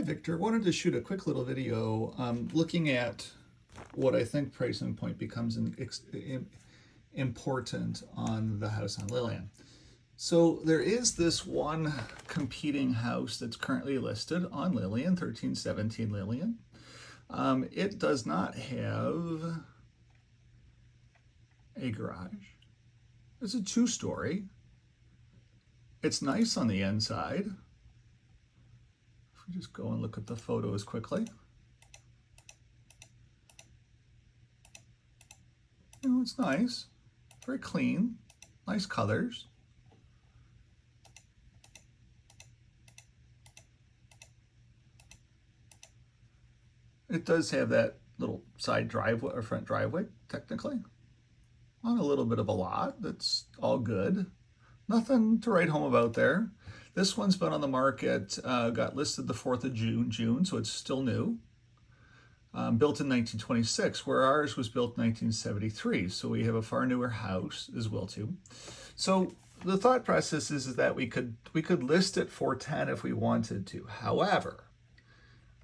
Hi, Victor. Wanted to shoot a quick little video looking at what I think pricing point becomes important on the house on Lillian. So there is this one competing house that's currently listed on Lillian, 1317 Lillian. It does not have a garage. It's a two-story. It's nice on the inside. If we just go and look at the photos quickly. You know, it's nice, very clean, nice colors. It does have that little side driveway or front driveway, technically, on a little bit of a lot. That's all good. Nothing to write home about there. This one's been on the market, got listed the 4th of June, so it's still new. Built in 1926, where ours was built in 1973. So we have a far newer house as well too. So the thought process is that we could list it for 10 if we wanted to. However,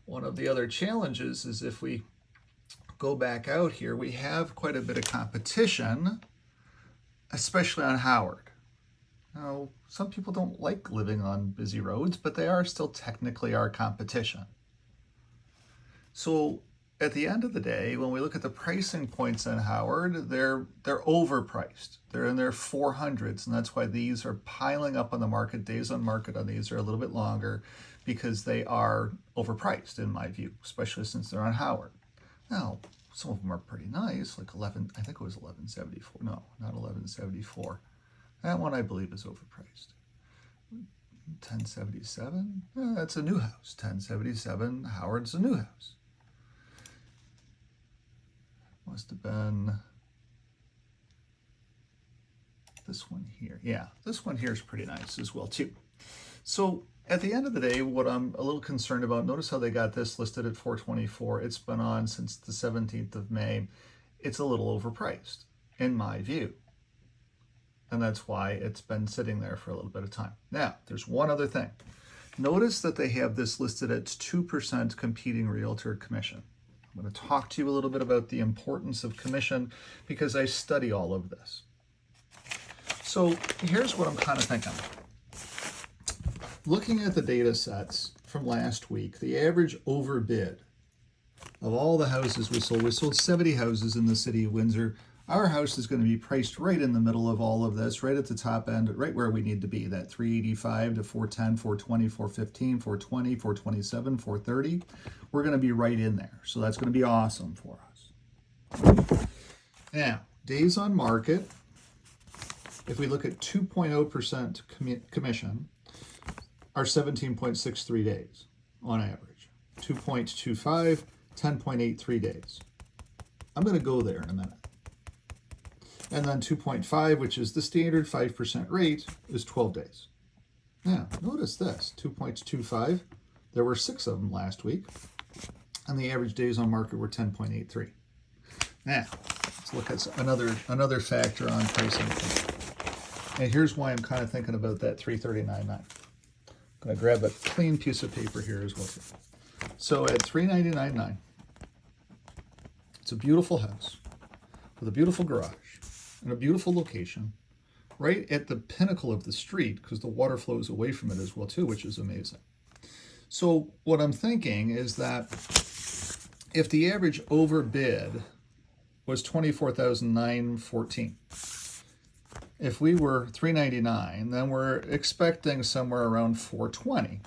one of the other challenges is if we go back out here, we have quite a bit of competition, especially on Howard. Now, some people don't like living on busy roads, but they are still technically our competition. So at the end of the day, when we look at the pricing points on Howard, they're overpriced. They're in their 400s, and that's why these are piling up on the market. Days on market on these are a little bit longer because they are overpriced in my view, especially since they're on Howard. Now, some of them are pretty nice, like I think it was 1174. No, not 1174. That one I believe is overpriced. 1077, that's a new house. 1077, Howard's a new house. Must have been this one here. Yeah, this one here is pretty nice as well too. So at the end of the day, what I'm a little concerned about, notice how they got this listed at 424. It's been on since the 17th of May. It's a little overpriced in my view. And that's why it's been sitting there for a little bit of time. Now, there's one other thing. Notice that they have this listed at 2% competing realtor commission. I'm going to talk to you a little bit about the importance of commission because I study all of this. So here's what I'm kind of thinking. Looking at the data sets from last week, the average overbid of all the houses we sold 70 houses in the city of Windsor. Our house is going to be priced right in the middle of all of this, right at the top end, right where we need to be, that 385 to 410, 420, 415, 420, 427, 430. We're going to be right in there. So that's going to be awesome for us. Now, days on market, if we look at 2.0% commission, are 17.63 days on average. 2.25, 10.83 days. I'm going to go there in a minute. And then 2.5, which is the standard 5% rate, is 12 days. Now, notice this, 2.25, there were 6 of them last week, and the average days on market were 10.83. Now, let's look at another factor on pricing. And here's why I'm kind of thinking about that 339.9. I'm going to grab a clean piece of paper here as well. So at 399.9, it's a beautiful house with a beautiful garage and a beautiful location right at the pinnacle of the street because the water flows away from it as well too, which is amazing. So what I'm thinking is that if the average overbid was $24,914, if we were $399, then we're expecting somewhere around $420.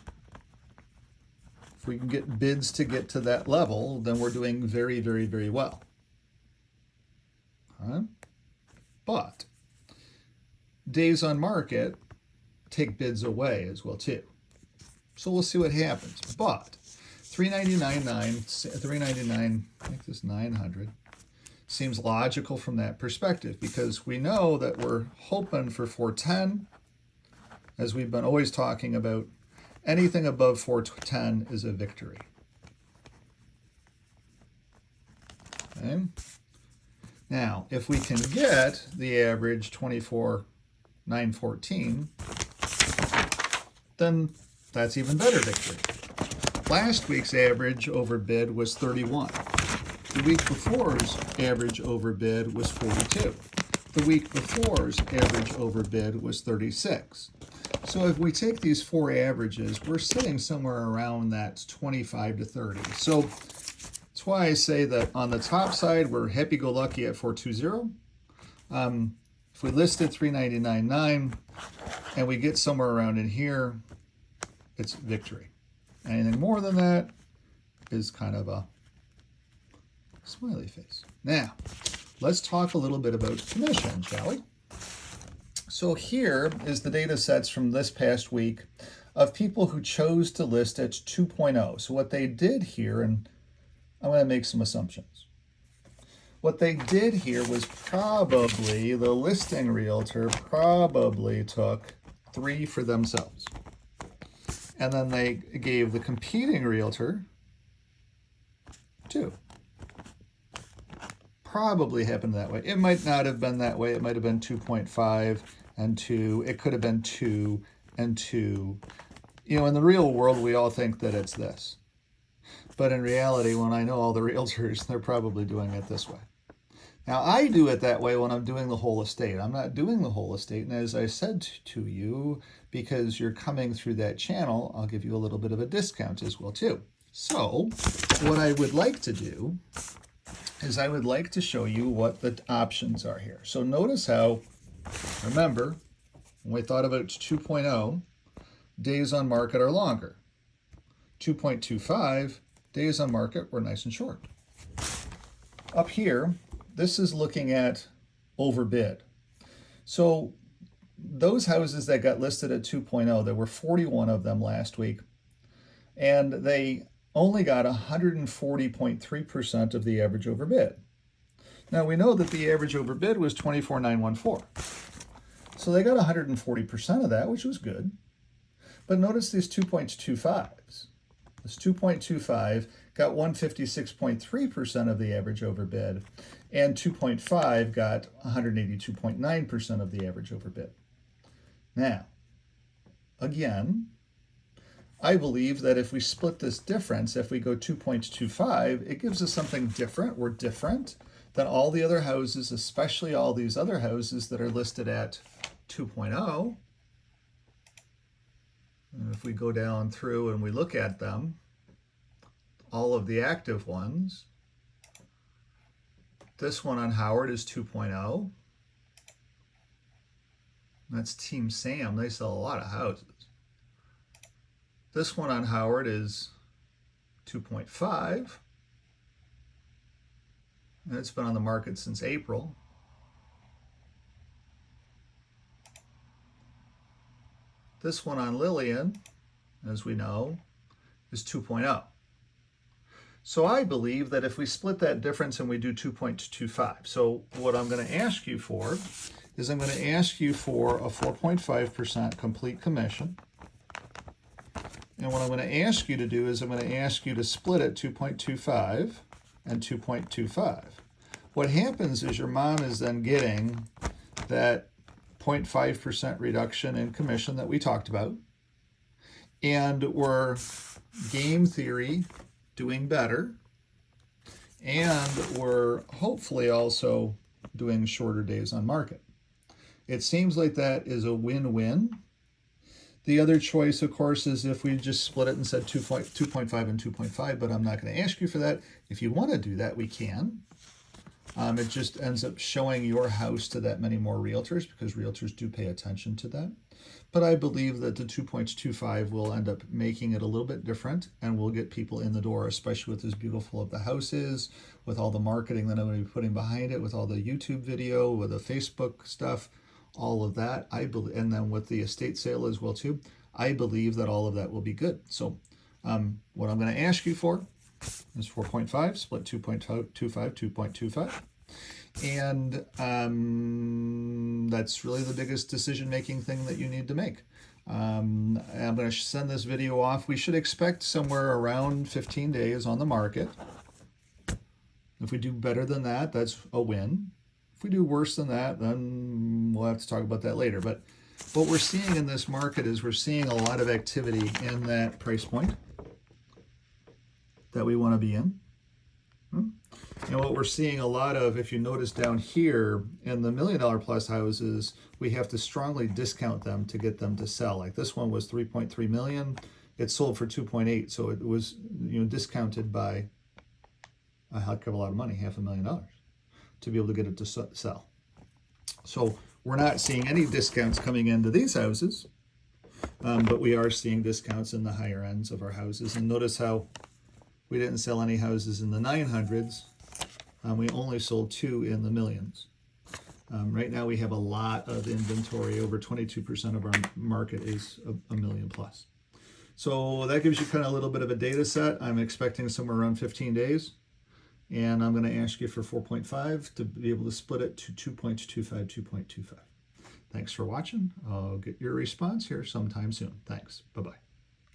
If we can get bids to get to that level, then we're doing very, very, very well. Huh? But days on market take bids away as well too. So we'll see what happens. But 399, make this 900, seems logical from that perspective because we know that we're hoping for 410, as we've been always talking about. Anything above 410 is a victory. Okay. Now, if we can get the average 24,914, then That's even better victory. Last week's average overbid was 31. The week before's average overbid was 42. The week before's average overbid was 36. So if we take these four averages, we're sitting somewhere around that 25 to 30. So that's why I say that on the top side, we're happy-go-lucky at 420. If we listed 399.9 and we get somewhere around in here, it's victory. Anything more than that is kind of a smiley face. Now, let's talk a little bit about commission, shall we? So here is the data sets from this past week of people who chose to list at 2.0. So what they did here, and I'm going to make some assumptions. What they did here was probably the listing realtor probably took 3 for themselves. And then they gave the competing realtor 2. Probably happened that way. It might not have been that way. It might have been 2.5 and 2. It could have been 2 and 2. You know, in the real world, we all think that it's this. But in reality, when I know all the realtors, they're probably doing it this way. Now, I do it that way when I'm doing the whole estate. I'm not doing the whole estate. And as I said to you, because you're coming through that channel, I'll give you a little bit of a discount as well, too. So what I would like to do is I would like to show you what the options are here. So notice how, remember, when we thought about 2.0, days on market are longer. 2.25, days on market were nice and short. Up here, this is looking at overbid. So those houses that got listed at 2.0, there were 41 of them last week, and they only got 140.3% of the average overbid. Now we know that the average overbid was 24,914. So they got 140% of that, which was good. But notice these 2.25s. This 2.25 got 156.3% of the average overbid, and 2.5 got 182.9% of the average overbid. Now, again, I believe that if we split this difference, if we go 2.25, it gives us something different. We're different than all the other houses, especially all these other houses that are listed at 2.0. And if we go down through and we look at them, all of the active ones, this one on Howard is 2.0. That's Team Sam. They sell a lot of houses. This one on Howard is 2.5. And it's been on the market since April. This one on Lillian, as we know, is 2.0. So I believe that if we split that difference and we do 2.25, so what I'm going to ask you for is I'm going to ask you for a 4.5% complete commission. And what I'm going to ask you to do is I'm going to ask you to split it 2.25 and 2.25. What happens is your mom is then getting that 0.5% reduction in commission that we talked about. And we're game theory doing better. And we're hopefully also doing shorter days on market. It seems like that is a win-win. The other choice, of course, is if we just split it and said 2.5 and 2.5, but I'm not going to ask you for that. If you want to do that, we can. It just ends up showing your house to that many more realtors because realtors do pay attention to that. But I believe that the 2.25 will end up making it a little bit different and will get people in the door, especially with as beautiful of the house is, with all the marketing that I'm going to be putting behind it, with all the YouTube video, with the Facebook stuff, all of that. I believe, and then with the estate sale as well too. I believe that all of that will be good. So what I'm going to ask you for is 4.5, split 2.25, 2.25. And that's really the biggest decision-making thing that you need to make. I'm going to send this video off. We should expect somewhere around 15 days on the market. If we do better than that, that's a win. If we do worse than that, then we'll have to talk about that later. But what we're seeing in this market is we're seeing a lot of activity in that price point that we want to be in. And what we're seeing a lot of, if you notice down here in the $1 million plus houses, we have to strongly discount them to get them to sell. Like this one was 3.3 million. It sold for 2.8, so it was, you know, discounted by a heck of a lot of money, $500,000, to be able to get it to sell. So we're not seeing any discounts coming into these houses, but we are seeing discounts in the higher ends of our houses. And notice how we didn't sell any houses in the 900s. We only sold 2 in the millions. Right now we have a lot of inventory. Over 22% of our market is a million plus. So that gives you kind of a little bit of a data set. I'm expecting somewhere around 15 days. And I'm going to ask you for 4.5 to be able to split it to 2.25, 2.25. Thanks for watching. I'll get your response here sometime soon. Thanks. Bye-bye.